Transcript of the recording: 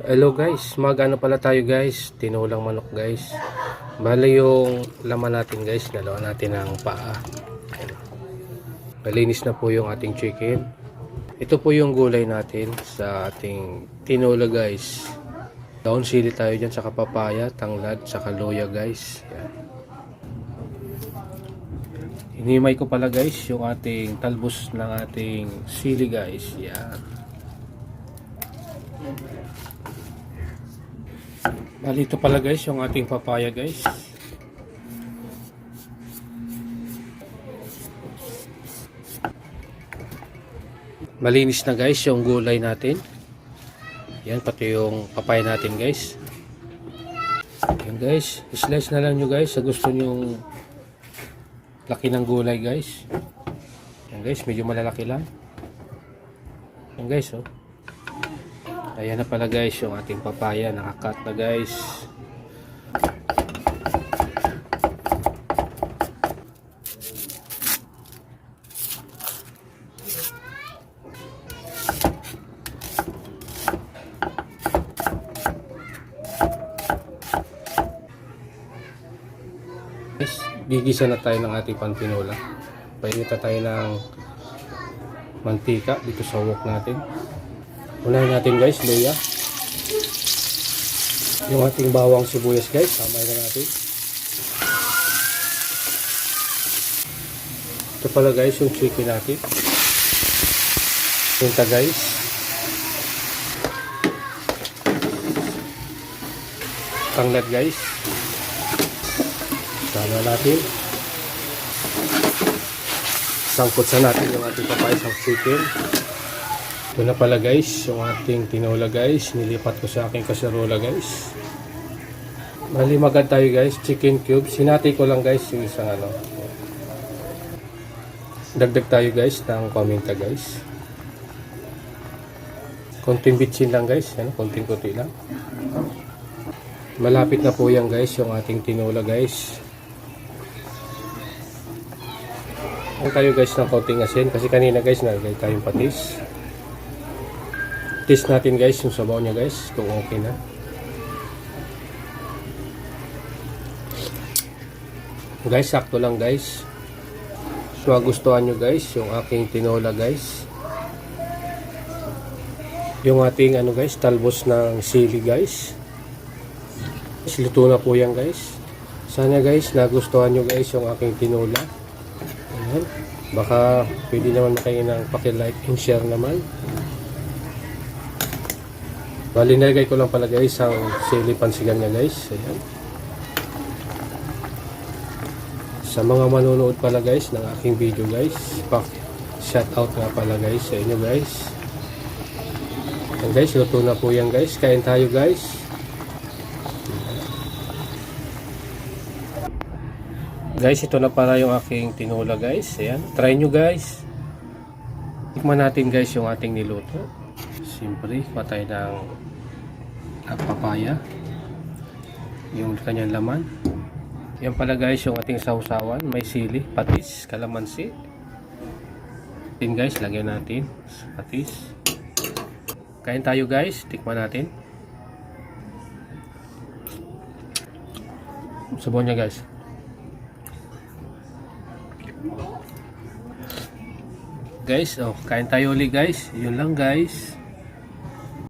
Hello guys, magano pala tayo guys, tinulang manok guys. Bali yung laman natin guys, nalawan natin ng paa. Malinis na po yung ating chicken. Ito po yung gulay natin sa ating tinula guys. Daon sili tayo dyan, saka papaya, tanglad, saka luya guys. Yan. Hinimay ko pala guys yung ating talbos ng ating sili guys. Yan. Bali ito pala guys yung ating papaya guys. Malinis na guys yung gulay natin. Yan, pati yung papaya natin guys. Yan guys, slice na lang nyo guys sa gusto nyong laki ng gulay guys. Yan guys, medyo malalaki lang. Yan guys, oh. Ayan na pala guys yung ating papaya, nakakat na guys. Guys, gigisa na tayo ng ating pantinola. Painita tayo ng mantika dito sa wok natin. Unahin natin guys, luya. Yung ating bawang sibuyas guys, tamay na natin. Ito pala guys yung chicken natin. Tinta guys. Tanglad guys. Sama natin. Sangkot sa natin yung ating papaya sa chicken. Ito na pala guys, yung ating tinola guys. Nilipat ko sa aking kaserola guys. Malimagad tayo guys, chicken cubes. Sinati ko lang guys yung isang ano. Dagdag tayo guys ng paminta guys. Konting bitsin lang guys, ano, konting-konti lang. Malapit na po yan guys, yung ating tinola guys. Ang tayo guys ng konting asin, kasi kanina guys nalagay tayong patis. Test natin guys yung sabaw niya guys kung okay na. Guys, sakto lang guys. So gustuhan nyo guys yung aking tinola guys. Yung ating ano guys, talbos ng sili guys. Luto na po yan guys. Sana guys nagustuhan nyo guys yung aking tinola. Ayan. Baka pwede naman kayo ng paki-like and share naman. Bali, nilagay ko lang pala guys ang sili pansigan niya guys. Ayan. Sa mga manonood pala guys ng aking video guys, shout out nga pala guys sa inyo guys. Ayan guys, luto na po yan guys. Kain tayo guys. Guys, ito na pala yung aking tinola guys. Ayan, try nyo guys. Tikman natin guys yung ating niluto. Siyempre, patay ng papaya. Yung kanyang laman. Yan pala guys yung ating sausawan. May sili, patis, kalamansi. Din guys, lagyan natin patis. Kain tayo guys, tikman natin. Sabaw niya guys. Guys, oh, kain tayo ulit guys. Yun lang guys.